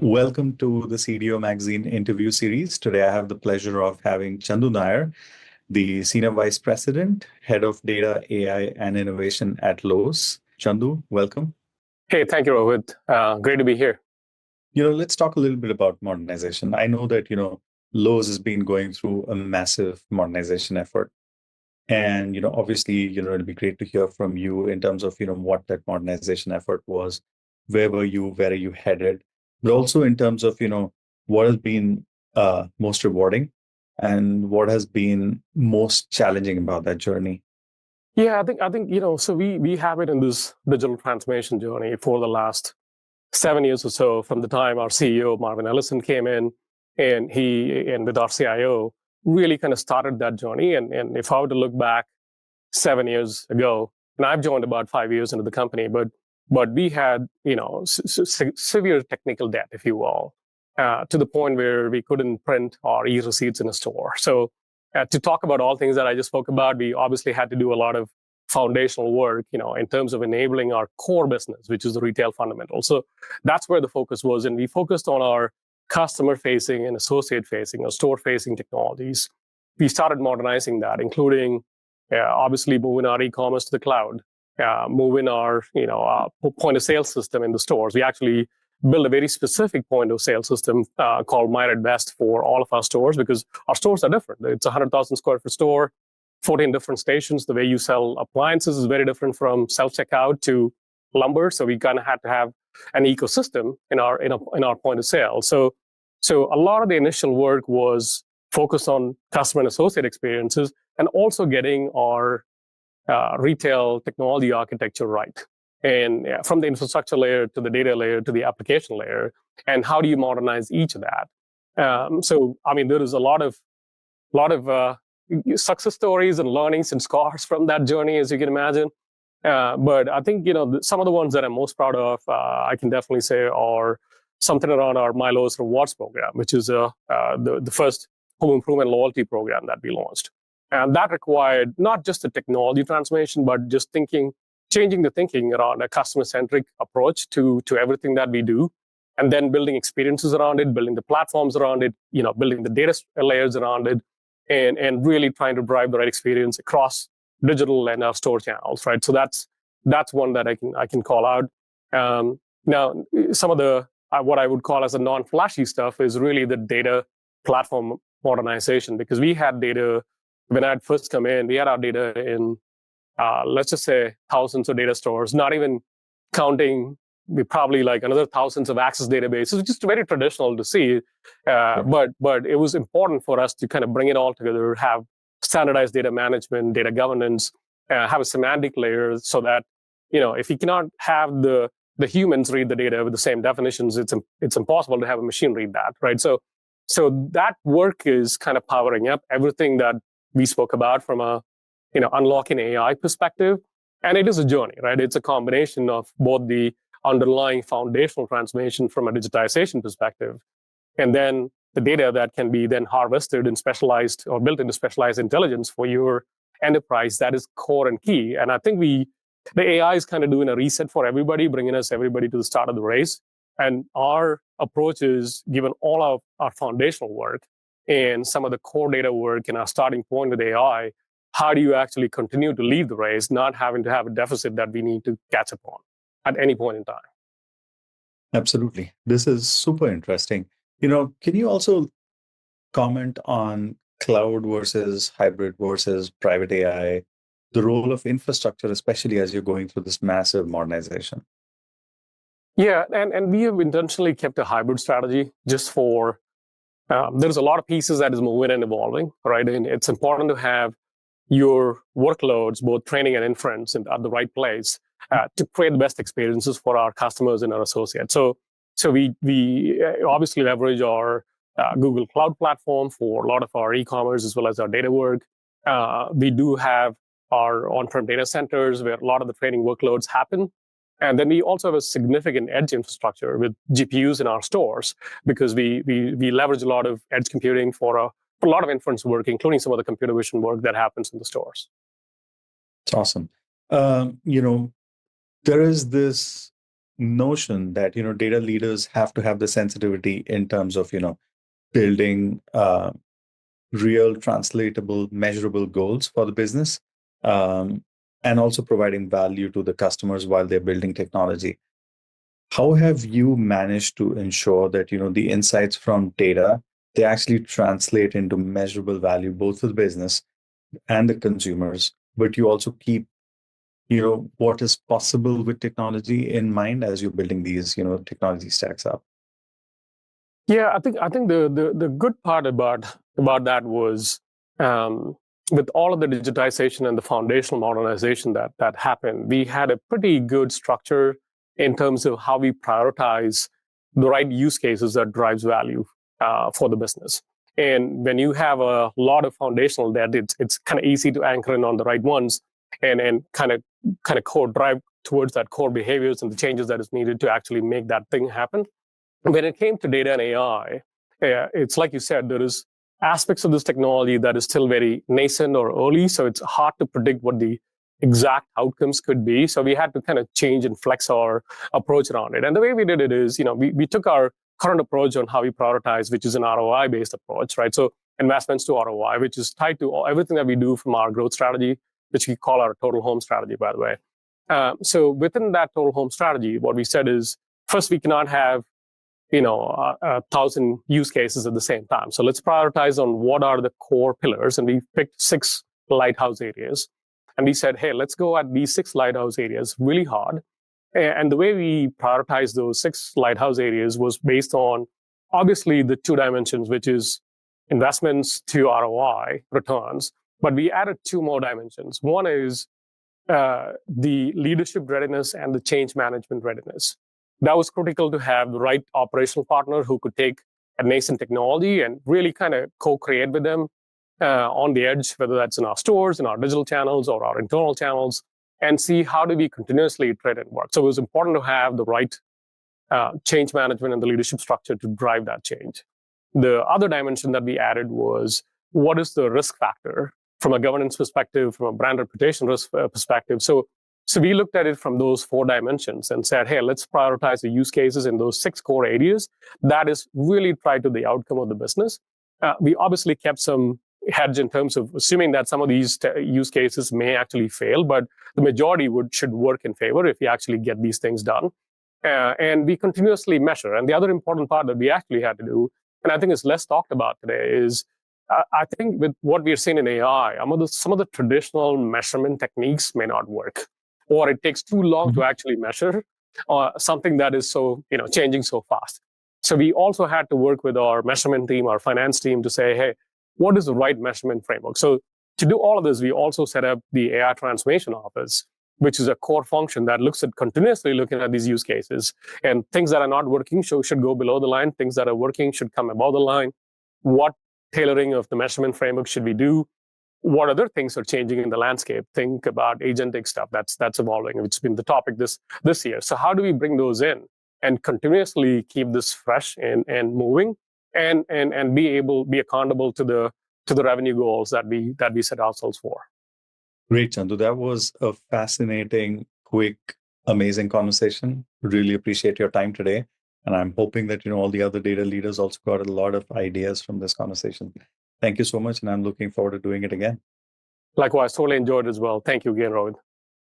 Welcome to the CDO Magazine interview series. Today, I have the pleasure of having Chandhu Nair, the Senior Vice President, Head of Data, AI, and Innovation at Lowe. Chandhu, welcome. Hey, thank you, Rohit. Great to be here. Let's talk a little bit about modernization. I know that, Lowe has been going through a massive modernization effort. And, obviously, it'd be great to hear from you in terms of, what that modernization effort was. Where were you? Where are you headed? But also in terms of, what has been most rewarding and what has been most challenging about that journey. Yeah, I think so we have it in this digital transformation journey for the last 7 years or so, from the time our CEO Marvin Ellison came in, and with our CIO really kind of started that journey. And if I were to look back 7 years ago, and I've joined about 5 years into the company, but we had severe technical debt, if you will, to the point where we couldn't print our e-receipts in a store. So to talk about all things that I just spoke about, we obviously had to do a lot of foundational work, in terms of enabling our core business, which is the retail fundamentals. So that's where the focus was, and we focused on our customer-facing and associate-facing or store-facing technologies. We started modernizing that, including obviously moving our e-commerce to the cloud, moving our point-of-sale system in the stores. We actually built a very specific point-of-sale system called MyRedVest for all of our stores, because our stores are different. It's a 100,000 square foot store, 14 different stations. The way you sell appliances is very different from self-checkout to lumber. So we kind of had to have an ecosystem in our point of sale. So a lot of the initial work was focused on customer and associate experiences, and also getting our retail technology architecture right. And from the infrastructure layer to the data layer to the application layer, and how do you modernize each of that? There is a lot of success stories and learnings and scars from that journey, as you can imagine. But I think, some of the ones that I'm most proud of, I can definitely say, are something around our My Lowe's Rewards program, which is the first home improvement loyalty program that we launched. And that required not just a technology transformation, but just changing the thinking around a customer-centric approach to everything that we do, and then building experiences around it, building the platforms around it, building the data layers around it, and really trying to drive the right experience across digital and our store channels, right? So that's one that I can call out. Now, some of the what I would call as a non-flashy stuff is really the data platform modernization, because we had data when I had first come in. We had our data in let's just say thousands of data stores, not even counting probably like another thousands of access databases, which is very traditional to see. But it was important for us to kind of bring it all together, have standardized data management, data governance, have a semantic layer, so that, if you cannot have the humans read the data with the same definitions, it's impossible to have a machine read that, right? So that work is kind of powering up everything that we spoke about from a unlocking AI perspective. And it is a journey, right? It's a combination of both the underlying foundational transformation from a digitization perspective, and then the data that can be then harvested and specialized or built into specialized intelligence for your enterprise. That is core and key. And I think the AI is kind of doing a reset for everybody, bringing everybody to the start of the race. And our approach is, given all of our foundational work and some of the core data work and our starting point with AI, how do you actually continue to lead the race, not having to have a deficit that we need to catch up on at any point in time? Absolutely. This is super interesting. Can you also comment on cloud versus hybrid versus private AI, the role of infrastructure, especially as you're going through this massive modernization? Yeah, and we have intentionally kept a hybrid strategy just for, there's a lot of pieces that is moving and evolving, right? And it's important to have your workloads, both training and inference, at the right place to create the best experiences for our customers and our associates. So we obviously leverage our Google Cloud platform for a lot of our e-commerce as well as our data work. We do have our on-prem data centers where a lot of the training workloads happen. And then we also have a significant edge infrastructure with GPUs in our stores, because we leverage a lot of edge computing for a lot of inference work, including some of the computer vision work that happens in the stores. It's awesome. There is this notion that, data leaders have to have the sensitivity in terms of, building real translatable, measurable goals for the business, and also providing value to the customers while they're building technology. How have you managed to ensure that, the insights from data, they actually translate into measurable value, both for the business and the consumers, but you also keep, what is possible with technology in mind as you're building these, technology stacks up? Yeah, I think the good part about that was, with all of the digitization and the foundational modernization that happened, we had a pretty good structure in terms of how we prioritize the right use cases that drives value for the business. And when you have a lot of foundational debt, it's kind of easy to anchor in on the right ones and kind of core drive towards that core behaviors and the changes that is needed to actually make that thing happen. When it came to data and AI, it's like you said, there is aspects of this technology that is still very nascent or early, so it's hard to predict what the exact outcomes could be. So we had to kind of change and flex our approach around it. And the way we did it is, we took our current approach on how we prioritize, which is an ROI-based approach, right? So investments to ROI, which is tied to everything that we do from our growth strategy, which we call our total home strategy, by the way. So within that total home strategy, what we said is, first, we cannot have 1,000 use cases at the same time. So let's prioritize on what are the core pillars. And we picked 6 lighthouse areas. And we said, hey, let's go at these 6 lighthouse areas really hard. And the way we prioritized those 6 lighthouse areas was based on, obviously, the 2 dimensions, which is investments to ROI, returns. But we added 2 more dimensions. One is the leadership readiness and the change management readiness. That was critical to have the right operational partner who could take a nascent technology and really kind of co-create with them on the edge, whether that's in our stores, in our digital channels, or our internal channels, and see how do we continuously iterate and work. So it was important to have the right change management and the leadership structure to drive that change. The other dimension that we added was, what is the risk factor from a governance perspective, from a brand reputation risk perspective? So we looked at it from those 4 dimensions and said, hey, let's prioritize the use cases in those 6 core areas that is really tied to the outcome of the business. We obviously kept some hedge in terms of assuming that some of these use cases may actually fail, but the majority should work in favor if we actually get these things done. And we continuously measure. And the other important part that we actually had to do, and I think is less talked about today, is I think with what we're seeing in AI, some of the traditional measurement techniques may not work, or it takes too long to actually measure something that is so, changing so fast. So we also had to work with our measurement team, our finance team, to say, hey, what is the right measurement framework? So to do all of this, we also set up the AI Transformation Office, which is a core function that looks at continuously looking at these use cases. And things that are not working should go below the line. Things that are working should come above the line. What tailoring of the measurement framework should we do? What other things are changing in the landscape? Think about agentic stuff that's evolving, which has been the topic this year. So how do we bring those in and continuously keep this fresh and moving, and be accountable to the revenue goals that we set ourselves for? Great, Chandhu. That was a fascinating, quick, amazing conversation. Really appreciate your time today. And I'm hoping that, all the other data leaders also got a lot of ideas from this conversation. Thank you so much. And I'm looking forward to doing it again. Likewise, totally enjoyed it as well. Thank you again, Rohit.